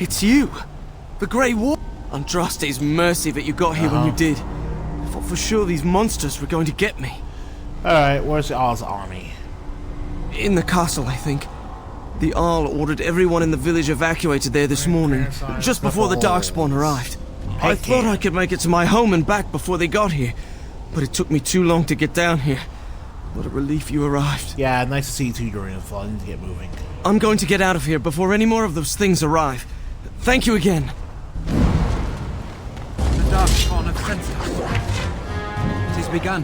It's you! The Grey War. Andraste's mercy that you got here when you did. I thought for sure these monsters were going to get me. Alright, where's Oz army? In the castle, I think. The Arl ordered everyone in the village evacuated there this morning, just before the Darkspawn arrived. I thought I could make it to my home and back before they got here, but it took me too long to get down here. What a relief you arrived. Yeah, nice to see you too during the fall. I need to get moving. I'm going to get out of here before any more of those things arrive. Thank you again. The Darkspawn have sensed us. It has begun.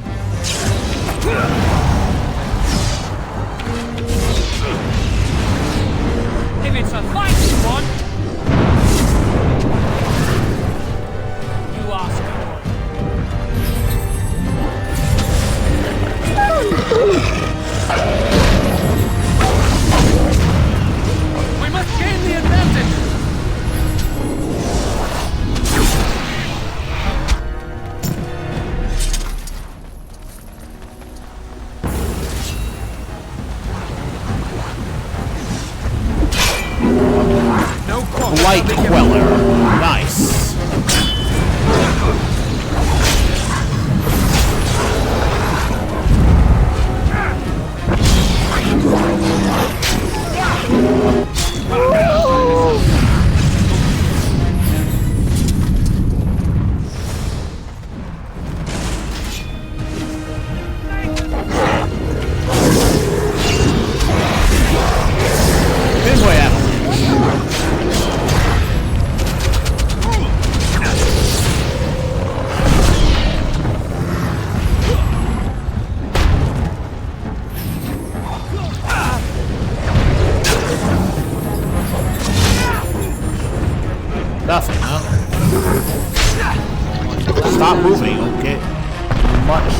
If it's a fighting one, you ask for it. We must gain the advantage. Light Queller. Nice. Nothing, huh? Stop moving, okay? Much.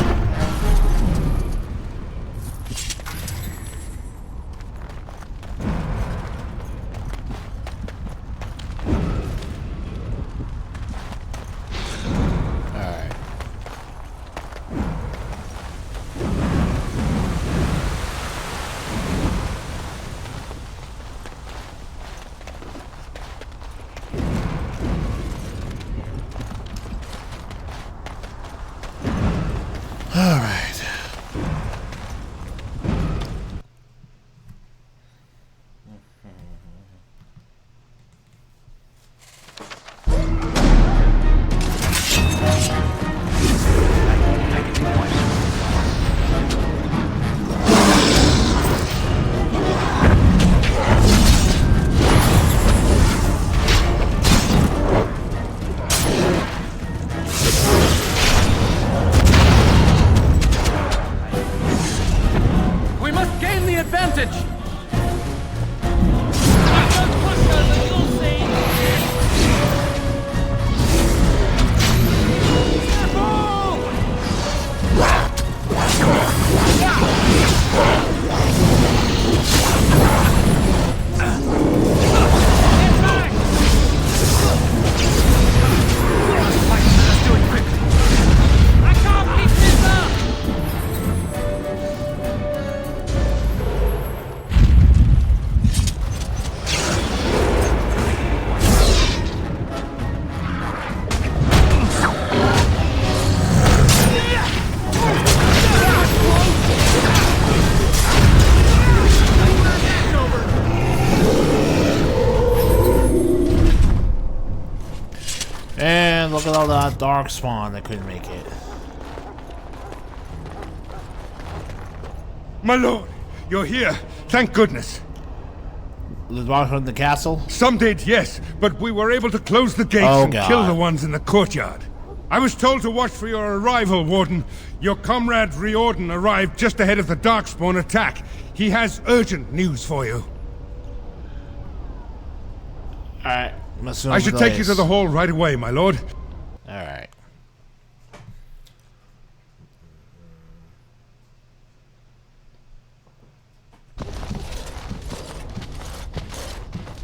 And look at all that Darkspawn that couldn't make it. My lord, you're here. Thank goodness. The Darkspawn in the castle? Some did, yes, but we were able to close the gates and kill the ones in the courtyard. I was told to watch for your arrival, Warden. Your comrade Riordan arrived just ahead of the Darkspawn attack. He has urgent news for you. Alright. I should take you to the hall right away, my lord. Alright.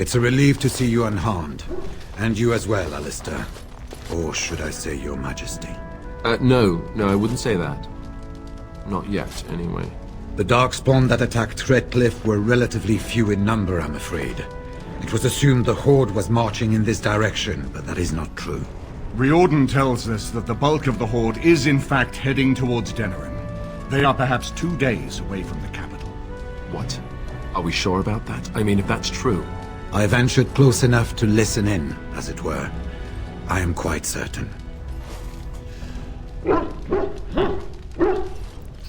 It's a relief to see you unharmed. And you as well, Alistair. Or should I say your majesty? No, I wouldn't say that. Not yet, anyway. The Darkspawn that attacked Redcliffe were relatively few in number, I'm afraid. It was assumed the Horde was marching in this direction, but that is not true. Riordan tells us that the bulk of the Horde is in fact heading towards Denerim. They are perhaps 2 days away from the capital. What? Are we sure about that? I mean, if that's true. I ventured close enough to listen in, as it were. I am quite certain.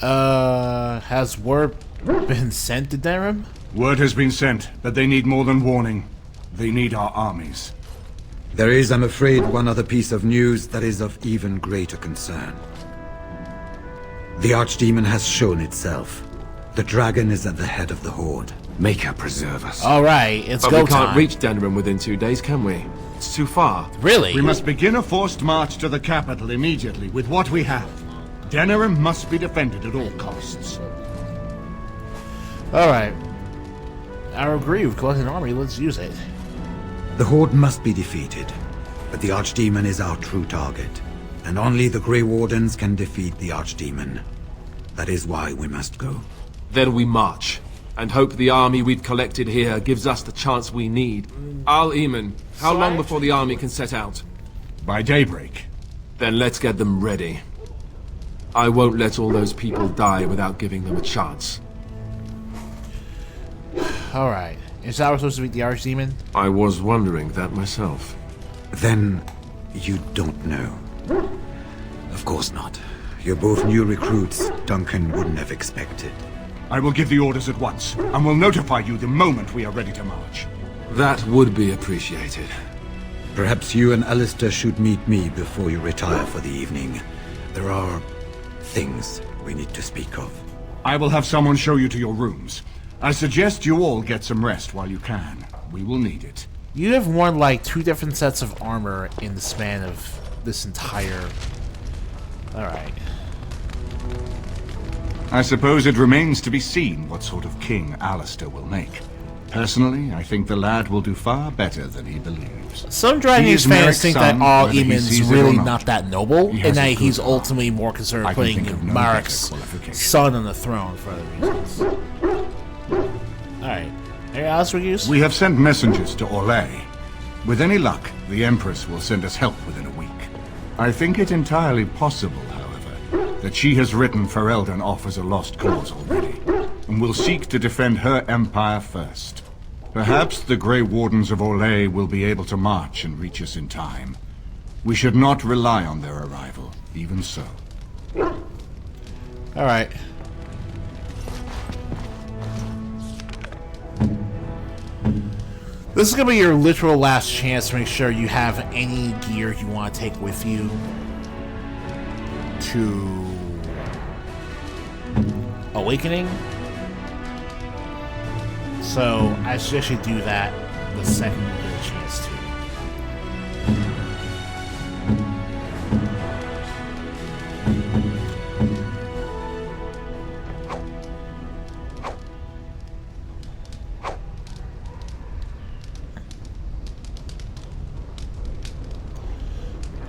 Has word been sent to Denerim? Word has been sent, but they need more than warning. They need our armies. There is, I'm afraid, one other piece of news that is of even greater concern. The Archdemon has shown itself. The dragon is at the head of the Horde. Maker preserve us. Alright, it's But go we can't time. reach Denerim within 2 days, can we? It's too far. Really? We must begin a forced march to the capital immediately with what we have. Denerim must be defended at all costs. Alright. I agree with collecting an army, let's use it. The Horde must be defeated, but the Archdemon is our true target, and only the Grey Wardens can defeat the Archdemon. That is why we must go. Then we march, and hope the army we've collected here gives us the chance we need. Al-Eamon, how long before the army can set out? By daybreak. Then let's get them ready. I won't let all those people die without giving them a chance. Alright. Is that we're supposed to beat the Archdemon? I was wondering that myself. Then, you don't know. Of course not. You're both new recruits. Duncan wouldn't have expected. I will give the orders at once, and will notify you the moment we are ready to march. That would be appreciated. Perhaps you and Alistair should meet me before you retire for the evening. There are things we need to speak of. I will have someone show you to your rooms. I suggest you all get some rest while you can. We will need it. You have worn like 2 different sets of armor in the span of this entire... Alright. I suppose it remains to be seen what sort of king Alistair will make. Personally, I think the lad will do far better than he believes. Some Dragon He Age is fans Merrick's think that son, all whether he Eamon's sees it or really not. not that noble, He has and that a good he's heart. ultimately more concerned I with can putting think of no Marik's better qualification. son on the throne for other reasons. Alright. Anything else we use? We have sent messengers to Orlais. With any luck, the Empress will send us help within a week. I think it entirely possible, however, that she has written Fereldan off as a lost cause already, and will seek to defend her empire first. Perhaps the Grey Wardens of Orlais will be able to march and reach us in time. We should not rely on their arrival, even so. Alright. This is going to be your literal last chance to make sure you have any gear you want to take with you to Awakening. So I suggest you do that the second you get a chance to.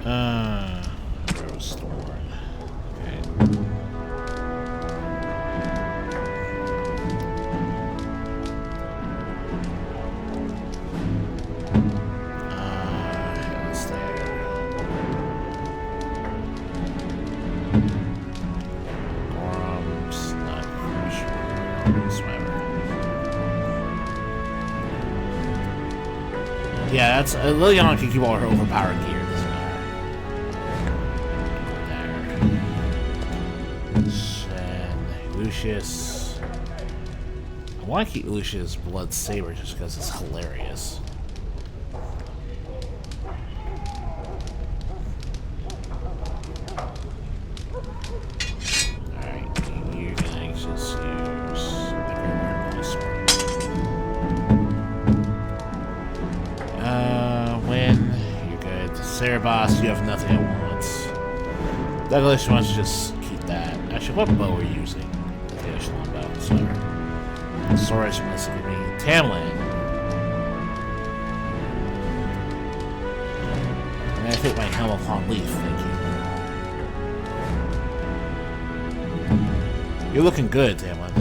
Where was Storm? Okay. Let's stay here. Gorums, not sure. Swimmer. Yeah, that's Liliana can keep all her overpowered gear. Lucius. I want to keep Lucius' blood saber just because it's hilarious. Alright, you're gonna just use the Great Sword. When you're good. Cerebos, you have nothing at once. Douglas wants to just keep that. Actually, what bow are you using? I think I should bow. Sorry. Storage wants to give me Tamlin. And I take my helm upon leaf, thank you. You're looking good, Tamlin.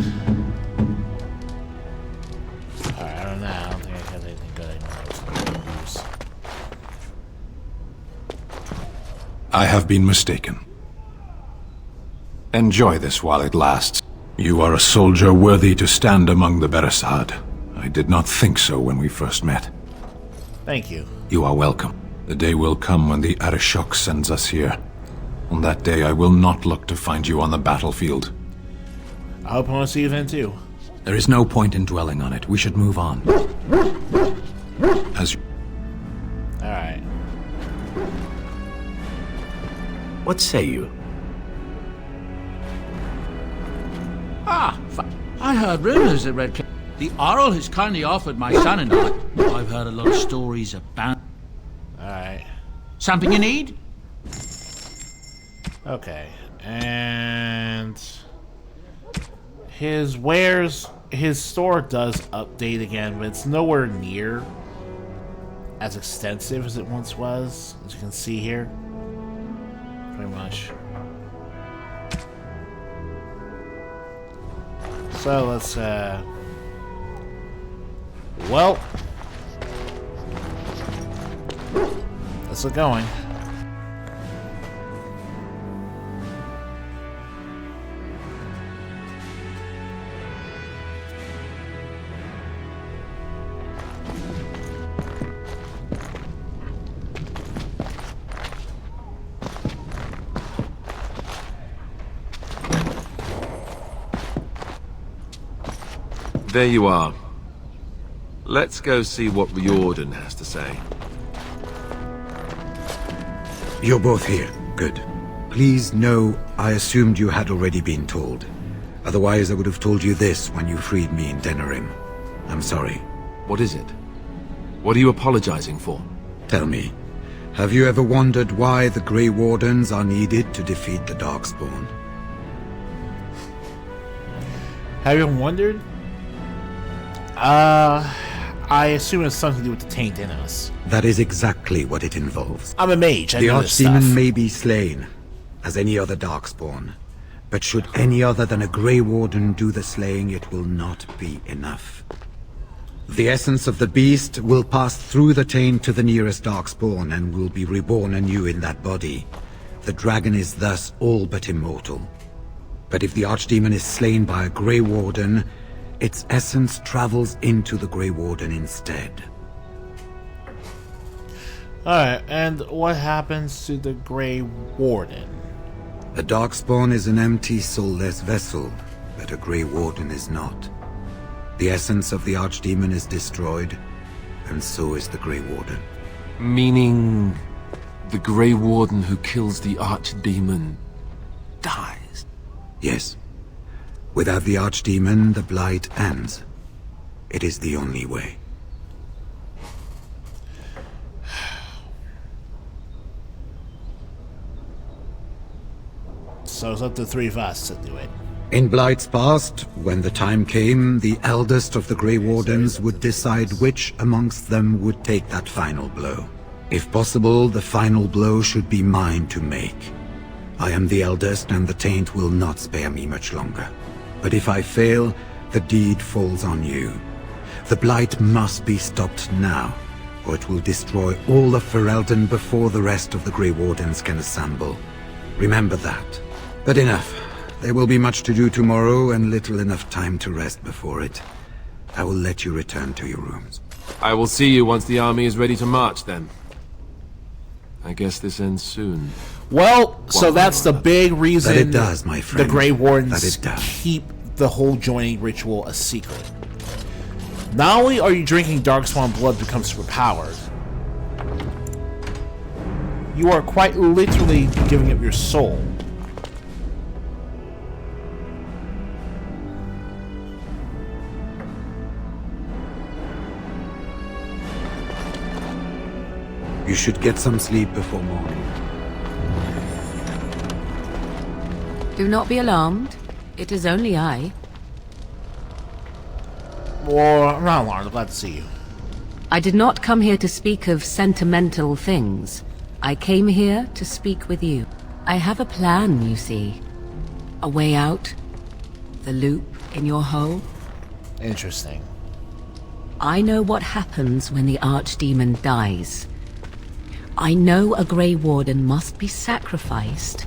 Alright, I don't know. I don't think I have anything good I have been mistaken. Enjoy this while it lasts. You are a soldier worthy to stand among the Beresad. I did not think so when we first met. Thank you. You are welcome. The day will come when the Arishok sends us here. On that day, I will not look to find you on the battlefield. I hope I want to see you then too. There is no point in dwelling on it. We should move on. As Alright. What say you? I heard rumors at Red Cliff. The Earl has kindly offered my son and I. I've heard a lot of stories about. Alright. Something you need? Okay. And his wares, his store does update again, but it's nowhere near as extensive as it once was, as you can see here. Pretty much. So let's well, let's get going. There you are. Let's go see what Riordan has to say. You're both here. Good. Please know I assumed you had already been told. Otherwise, I would have told you this when you freed me in Denerim. I'm sorry. What is it? What are you apologizing for? Tell me, have you ever wondered why the Grey Wardens are needed to defeat the Darkspawn? Have you wondered? I assume it's something to do with the taint in us. That is exactly what it involves. I'm a mage, I The know this stuff. Archdemon may be slain, as any other Darkspawn. But should any other than a Grey Warden do the slaying, it will not be enough. The essence of the beast will pass through the taint to the nearest Darkspawn and will be reborn anew in that body. The dragon is thus all but immortal. But if the Archdemon is slain by a Grey Warden, its essence travels into the Grey Warden instead. Alright, and what happens to the Grey Warden? A Darkspawn is an empty, soulless vessel, but a Grey Warden is not. The essence of the Archdemon is destroyed, and so is the Grey Warden. Meaning the Grey Warden who kills the Archdemon dies? Yes. Without the Archdemon, the Blight ends. It is the only way. So it's up to three of us to do it. In Blight's past, when the time came, the eldest of the Grey Wardens would decide which amongst them would take that final blow. If possible, the final blow should be mine to make. I am the eldest, and the taint will not spare me much longer. But if I fail, the deed falls on you. The Blight must be stopped now, or it will destroy all of Fereldan before the rest of the Grey Wardens can assemble. Remember that. But enough. There will be much to do tomorrow, and little enough time to rest before it. I will let you return to your rooms. I will see you once the army is ready to march, then. I guess this ends soon. Well, so that's the big reason that it does, my friend. The Grey Wardens that it does. Keep the whole joining ritual a secret. Not only are you drinking Darkspawn blood to become superpowered, you are quite literally giving up your soul. You should get some sleep before morning. Do not be alarmed. It is only I. Well, I'm glad to see you. I did not come here to speak of sentimental things. I came here to speak with you. I have a plan, you see. A way out. The loop in your hole. Interesting. I know what happens when the Archdemon dies. I know a Grey Warden must be sacrificed,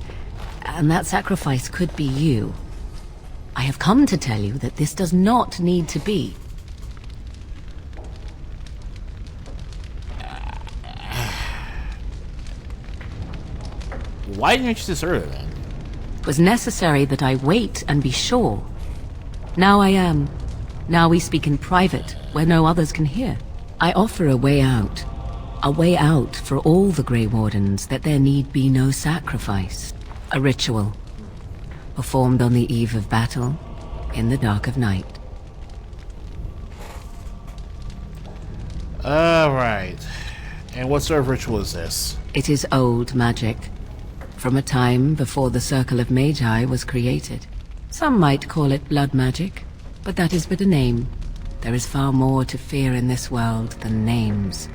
and that sacrifice could be you. I have come to tell you that this does not need to be. Why didn't you do this earlier then? It was necessary that I wait and be sure. Now I am. Now we speak in private, where no others can hear. I offer a way out. A way out for all the Grey Wardens, that there need be no sacrifice. A ritual, performed on the eve of battle, in the dark of night. Alright. And what sort of ritual is this? It is old magic, from a time before the Circle of Magi was created. Some might call it blood magic, but that is but a name. There is far more to fear in this world than names.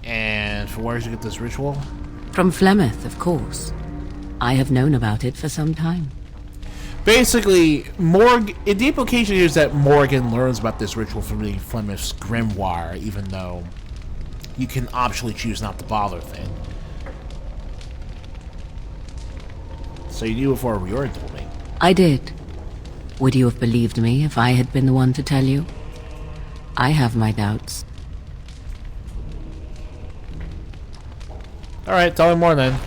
And from where did you get this ritual? From Flemeth, of course. I have known about it for some time. Basically, the implication here is that Morgan learns about this ritual from the Flemeth's grimoire, even though you can optionally choose not to bother with it. So you knew before Riordan told me. I did. Would you have believed me if I had been the one to tell you? I have my doubts. Alright, tell me more then.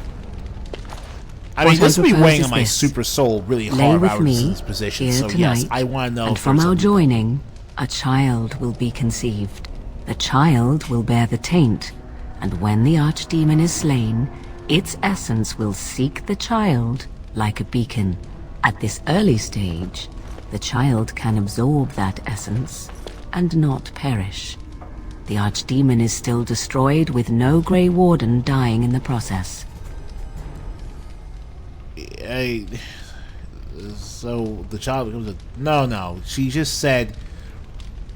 I mean, this would be weighing on my super soul really hard if I was in this position, so yes, I want to know. And from our joining, a child will be conceived. The child will bear the taint, and when the archdemon is slain, its essence will seek the child like a beacon. At this early stage, the child can absorb that essence and not perish. The archdemon is still destroyed, with no Grey Warden dying in the process. So the child becomes a... No, she just said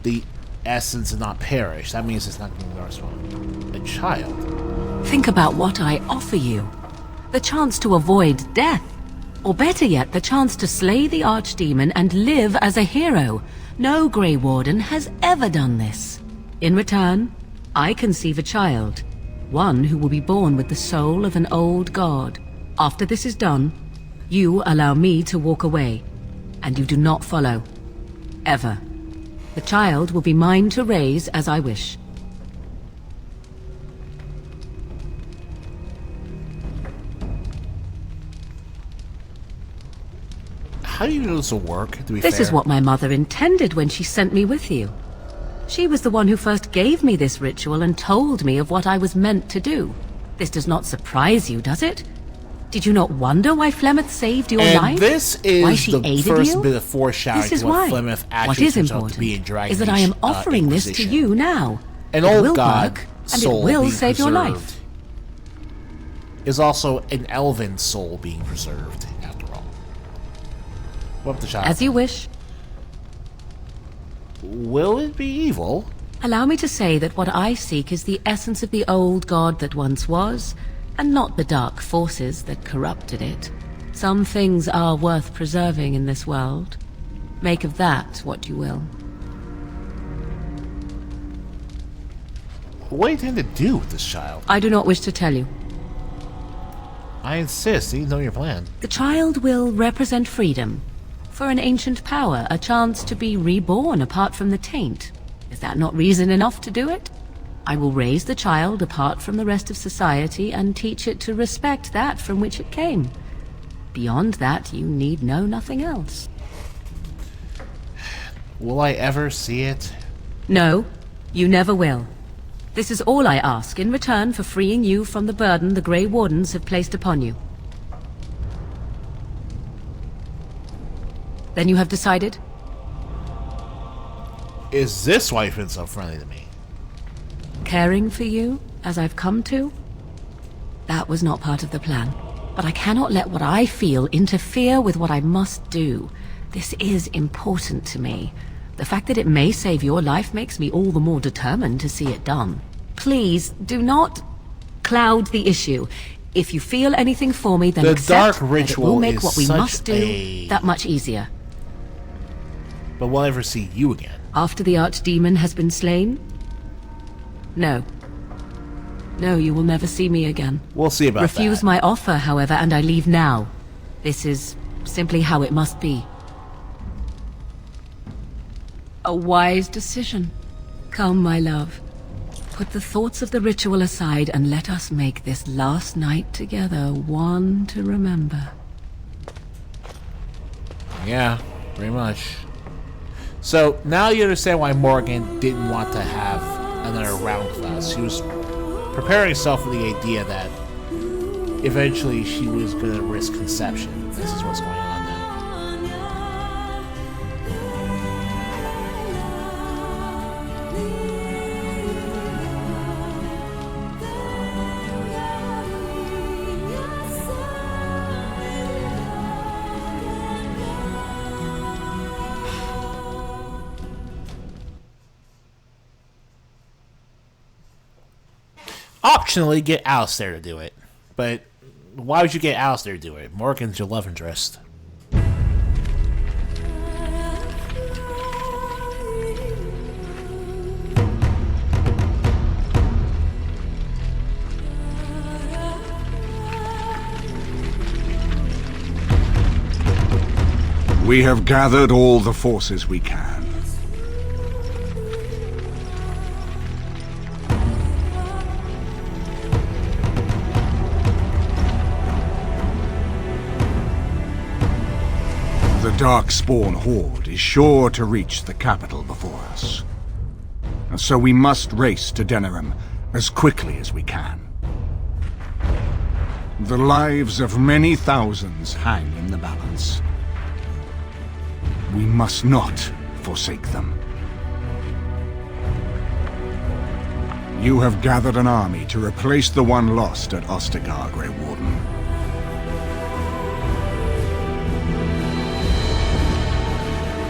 the essence did not perish. That means it's not going to be the response. A child. Think about what I offer you. The chance to avoid death. Or better yet, the chance to slay the archdemon and live as a hero. No Grey Warden has ever done this. In return, I conceive a child. One who will be born with the soul of an old god. After this is done, you allow me to walk away, and you do not follow. Ever. The child will be mine to raise as I wish. How do you know this will work, to be This fair? is what my mother intended when she sent me with you. She was the one who first gave me this ritual and told me of what I was meant to do. This does not surprise you, does it? Did you not wonder why Flemeth saved your life? And this is why she the aided first you? bit of foreshadowing This is to what why. Flemeth actually What is turns out important to be in Dragon is that I Age, am offering this to Inquisition. you now. An It old will god work, and soul it will being save your preserved life. is also an elven soul being preserved, after all. What up the child? As you wish. Will it be evil? Allow me to say that what I seek is the essence of the old god that once was, and not the dark forces that corrupted it. Some things are worth preserving in this world. Make of that what you will. What do you intend to do with this child? I do not wish to tell you. I insist. You know your plan. The child will represent freedom. For an ancient power, a chance to be reborn apart from the taint. Is that not reason enough to do it? I will raise the child apart from the rest of society and teach it to respect that from which it came. Beyond that, you need know nothing else. Will I ever see it? No, you never will. This is all I ask in return for freeing you from the burden the Grey Wardens have placed upon you. Then you have decided? Is this why you've been so friendly to me? Caring for you, as I've come to? That was not part of the plan. But I cannot let what I feel interfere with what I must do. This is important to me. The fact that it may save your life makes me all the more determined to see it done. Please, do not cloud the issue. If you feel anything for me, then the accept dark ritual that it will make is what we such must do that much easier. But will I ever see you again? After the archdemon has been slain? No. No, you will never see me again. We'll see about that. Refuse my offer, however, and I leave now. This is simply how it must be. A wise decision. Come, my love. Put the thoughts of the ritual aside and let us make this last night together one to remember. Yeah, pretty much. So, now you understand why Morgan didn't want to have another round with us. She was preparing herself for the idea that eventually she was going to risk conception. This is what's going on now. Optionally, get Alistair to do it. But why would you get Alistair to do it? Morgan's your love interest. We have gathered all the forces we can. The Darkspawn Horde is sure to reach the capital before us. And so we must race to Denerim as quickly as we can. The lives of many thousands hang in the balance. We must not forsake them. You have gathered an army to replace the one lost at Ostagar, Grey Warden.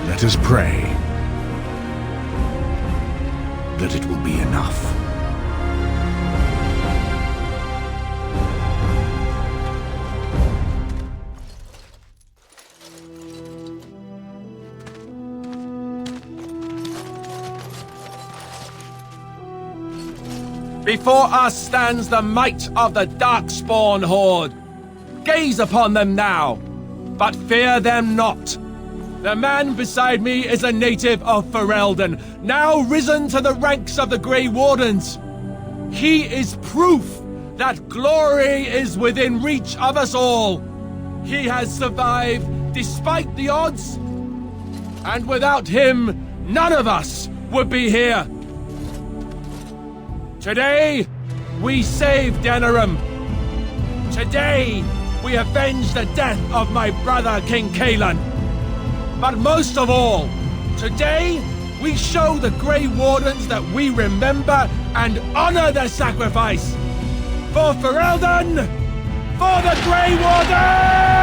Let us pray that it will be enough. Before us stands the might of the Darkspawn Horde. Gaze upon them now, but fear them not. The man beside me is a native of Fereldan, now risen to the ranks of the Grey Wardens. He is proof that glory is within reach of us all. He has survived despite the odds, and without him, none of us would be here. Today, we save Denerim. Today, we avenge the death of my brother King Kaelan. But most of all, today, we show the Grey Wardens that we remember and honor their sacrifice. For Fereldan! For the Grey Wardens!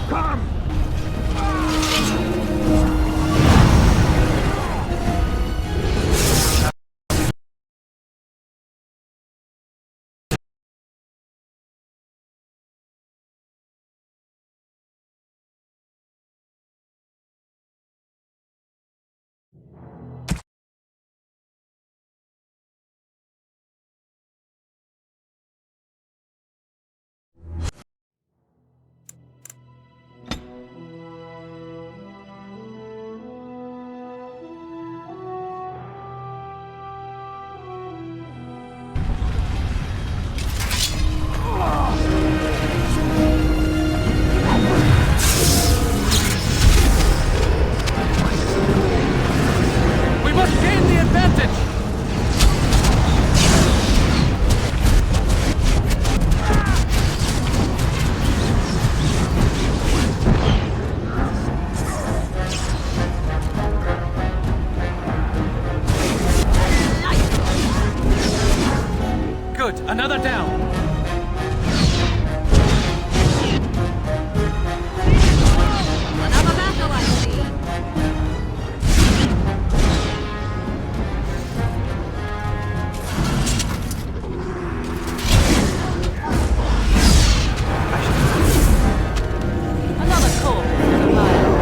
Come! Good, another down. Another battle, I see. Another call for the pile.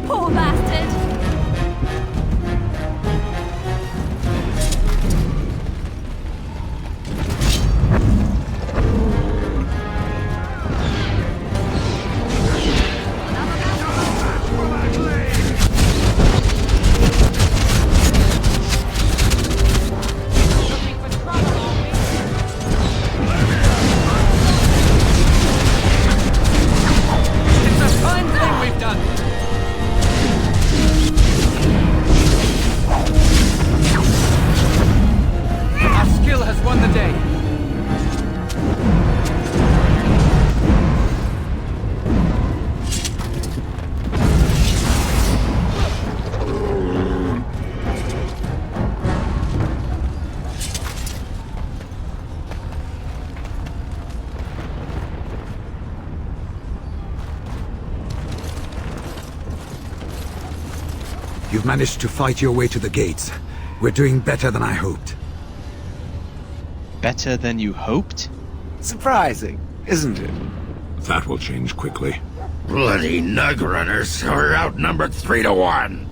Poor bastard! It's a fine thing we've done. Our skill has won the day. You've managed to fight your way to the gates. We're doing better than I hoped. Better than you hoped? Surprising, isn't it? That will change quickly. Bloody nug runners are outnumbered 3 to 1.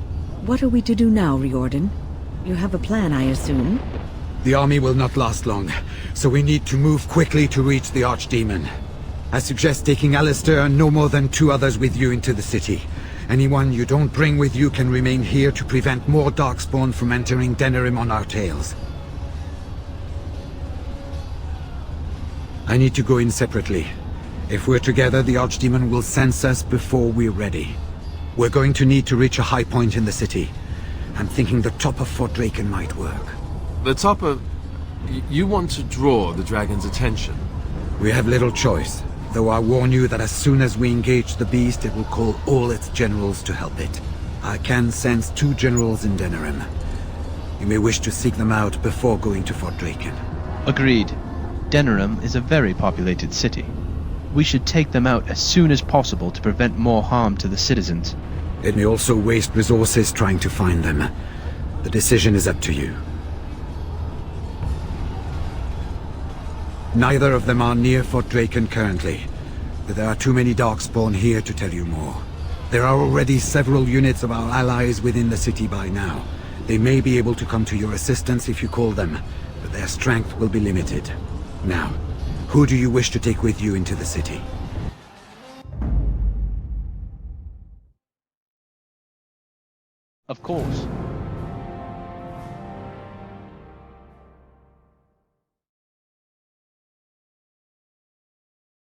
What are we to do now, Riordan? You have a plan, I assume? The army will not last long, so we need to move quickly to reach the Archdemon. I suggest taking Alistair and no more than 2 others with you into the city. Anyone you don't bring with you can remain here to prevent more Darkspawn from entering Denerim on our tails. I need to go in separately. If we're together, the Archdemon will sense us before we're ready. We're going to need to reach a high point in the city. I'm thinking the top of Fort Draken might work. The top of... You want to draw the dragon's attention? We have little choice, though I warn you that as soon as we engage the beast, it will call all its generals to help it. I can sense 2 generals in Denerim. You may wish to seek them out before going to Fort Draken. Agreed. Denerim is a very populated city. We should take them out as soon as possible to prevent more harm to the citizens. It may also waste resources trying to find them. The decision is up to you. Neither of them are near Fort Draken currently, but there are too many Darkspawn here to tell you more. There are already several units of our allies within the city by now. They may be able to come to your assistance if you call them, but their strength will be limited. Now, who do you wish to take with you into the city? Of course.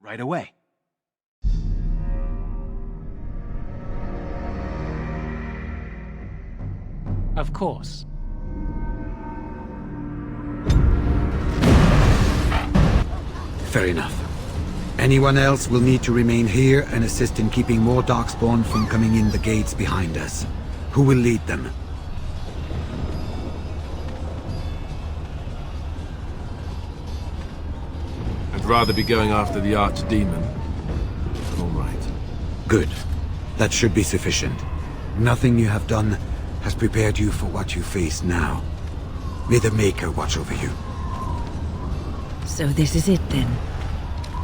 Right away. Of course. Fair enough. Anyone else will need to remain here and assist in keeping more Darkspawn from coming in the gates behind us. Who will lead them? I'd rather be going after the Archdemon. All right. Good. That should be sufficient. Nothing you have done has prepared you for what you face now. May the Maker watch over you. So this is it then.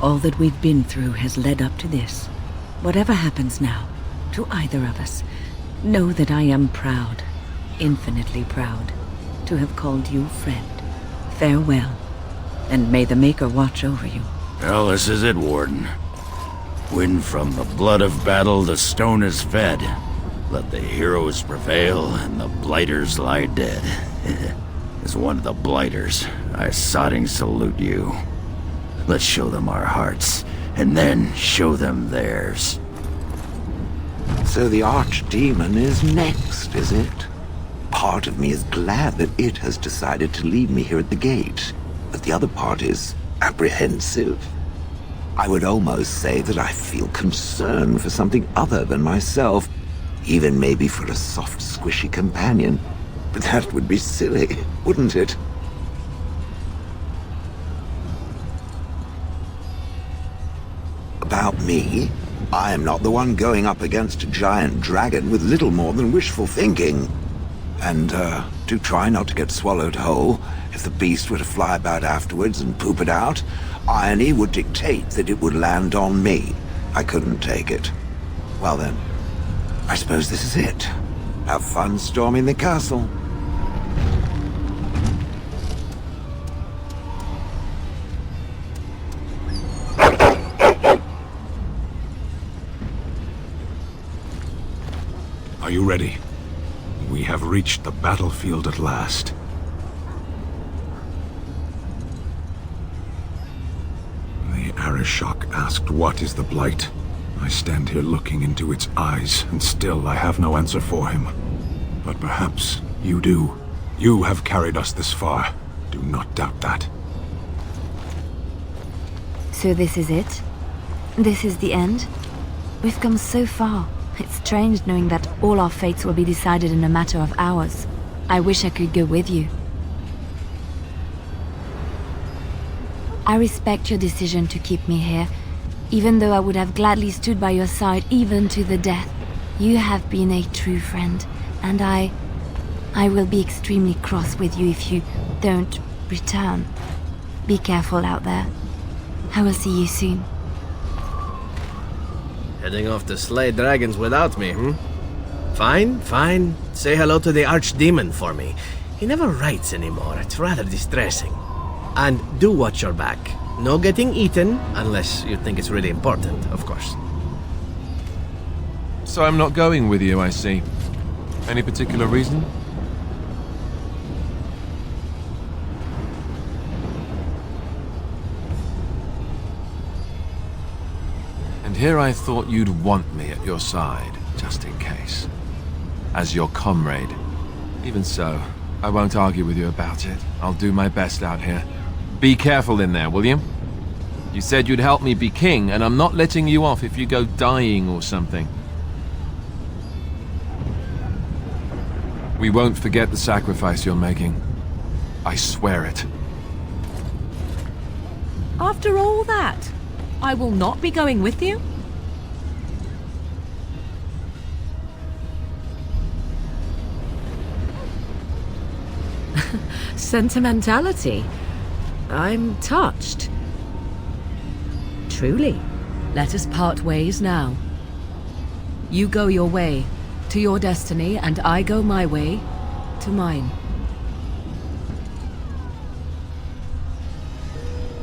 All that we've been through has led up to this. Whatever happens now, to either of us, know that I am proud, infinitely proud, to have called you friend. Farewell, and may the Maker watch over you. Well, this is it, Warden. When from the blood of battle the stone is fed, let the heroes prevail and the blighters lie dead. As one of the blighters, I sodding salute you. Let's show them our hearts, and then show them theirs. So the Archdemon is next, is it? part of me is glad that it has decided to leave me here at the gate, but the other part is apprehensive. I would almost say that I feel concern for something other than myself, even maybe for a soft, squishy companion. But that would be silly, wouldn't it? About me, I am not the one going up against a giant dragon with little more than wishful thinking. And, do try not to get swallowed whole. If the beast were to fly about afterwards and poop it out, irony would dictate that it would land on me. I couldn't take it. Well then, I suppose this is it. Have fun storming the castle. Are you ready? We have reached the battlefield at last. The Arishok asked what is the Blight. I stand here looking into its eyes, and still I have no answer for him. But perhaps you do. You have carried us this far. Do not doubt that. So this is it? This is the end? We've come so far. It's strange knowing that all our fates will be decided in a matter of hours. I wish I could go with you. I respect your decision to keep me here, even though I would have gladly stood by your side even to the death. You have been a true friend, and I will be extremely cross with you if you don't return. Be careful out there. I will see you soon. Heading off to slay dragons without me, Fine, fine. Say hello to the archdemon for me. He never writes anymore. It's rather distressing. And do watch your back. No getting eaten, unless you think it's really important, of course. So I'm not going with you, I see. Any particular reason? And here I thought you'd want me at your side, just in case. As your comrade. Even so, I won't argue with you about it. I'll do my best out here. Be careful in there, will you? You said you'd help me be king, and I'm not letting you off if you go dying or something. We won't forget the sacrifice you're making. I swear it. After all that, I will not be going with you? Sentimentality. I'm touched. Truly. Let us part ways now. You go your way, to your destiny, and I go my way, to mine.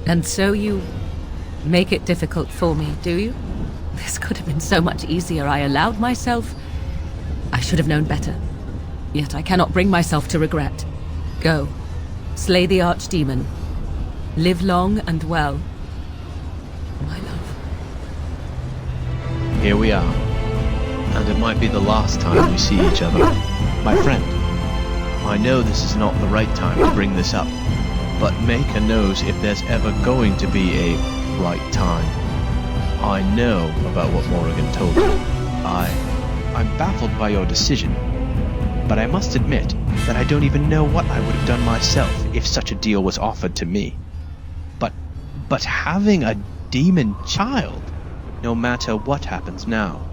And so you make it difficult for me, do you? This could have been so much easier. I allowed myself. I should have known better. Yet I cannot bring myself to regret. Go. Slay the archdemon. Live long and well. My love. Here we are. And it might be the last time we see each other. My friend, I know this is not the right time to bring this up, but Maker knows if there's ever going to be a right time. I know about what Morrigan told you. I'm baffled by your decision, but I must admit that I don't even know what I would have done myself if such a deal was offered to me. But having a demon child, no matter what happens now,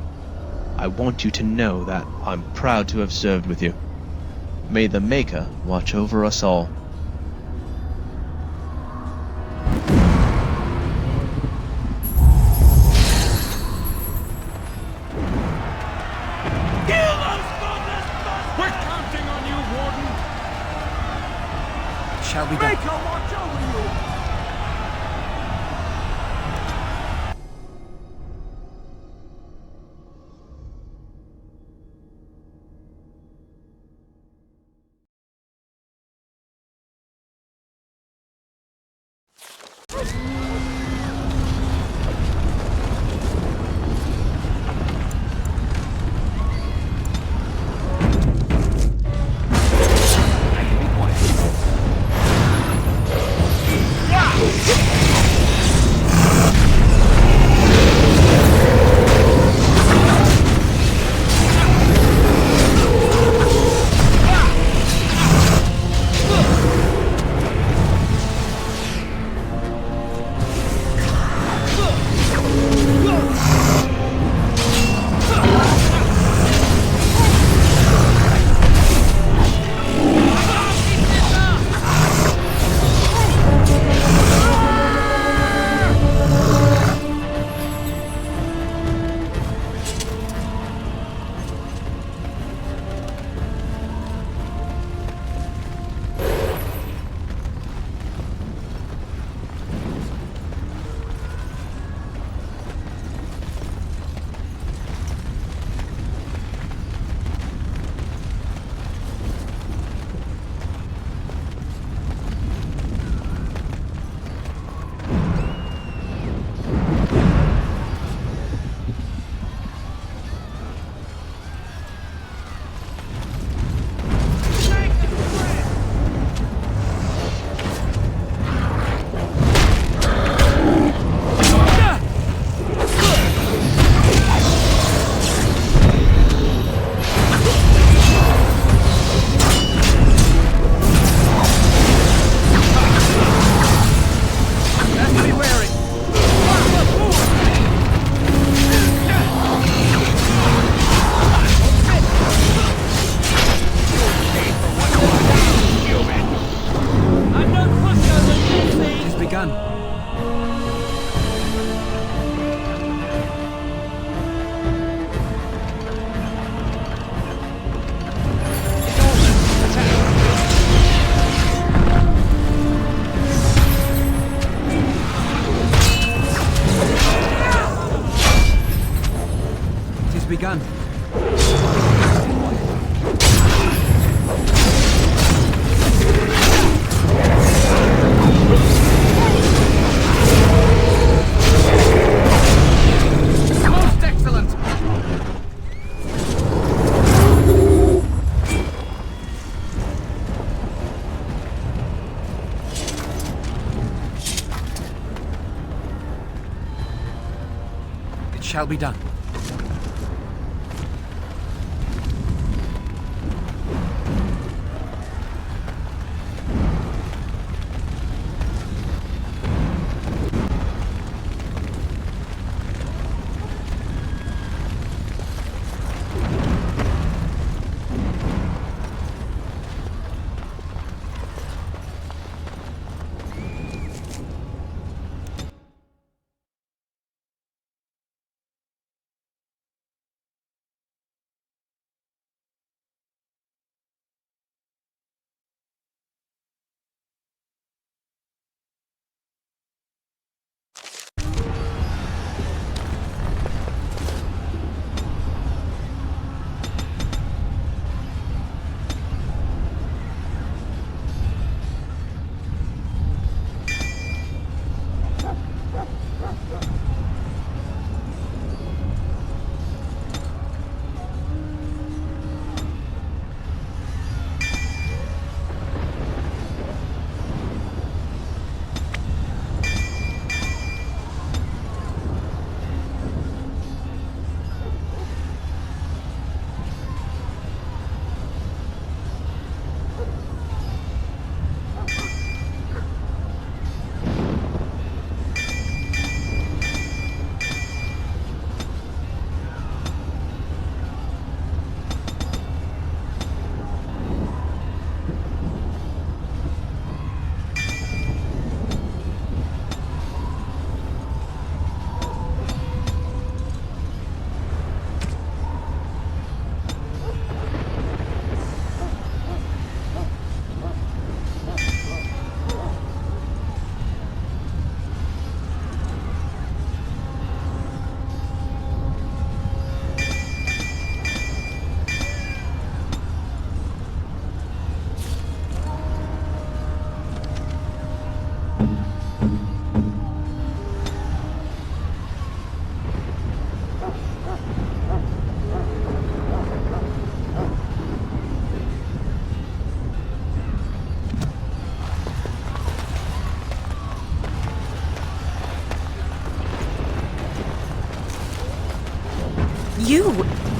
I want you to know that I'm proud to have served with you. May the Maker watch over us all. Shall we go? shall be done.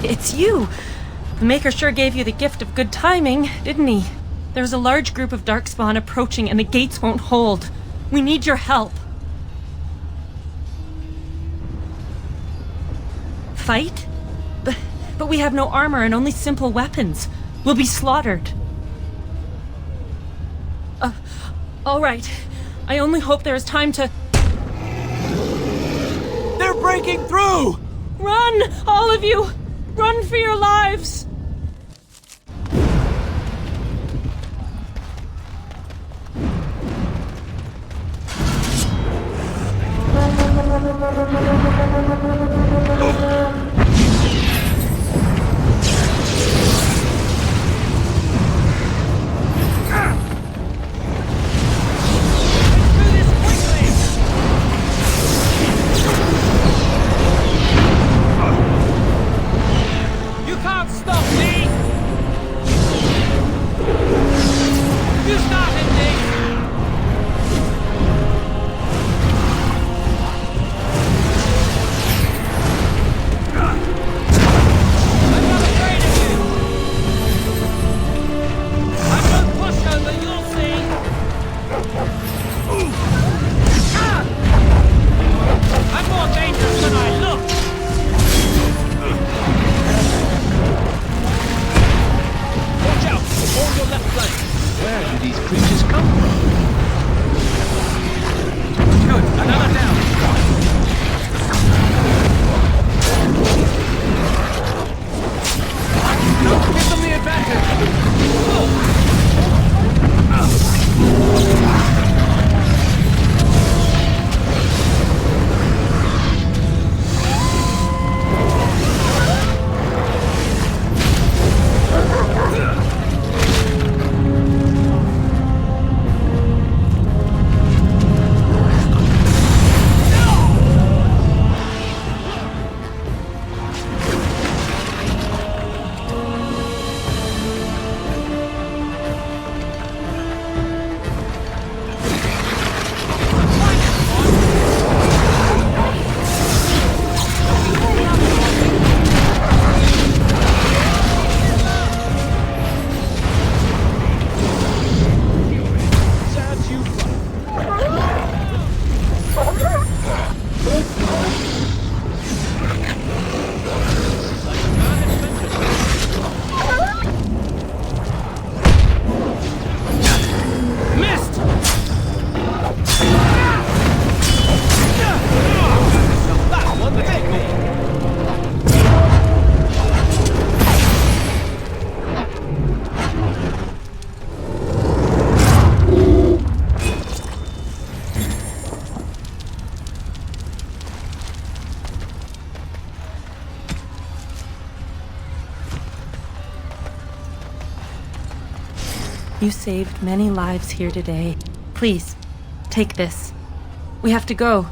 It's you! The Maker sure gave you the gift of good timing, didn't he? There's a large group of Darkspawn approaching and the gates won't hold. We need your help. Fight? But we have no armor and only simple weapons. We'll be slaughtered. All right. I only hope there is time to... They're breaking through! Run, all of you! Run for your lives! You saved many lives here today. Please, take this. We have to go.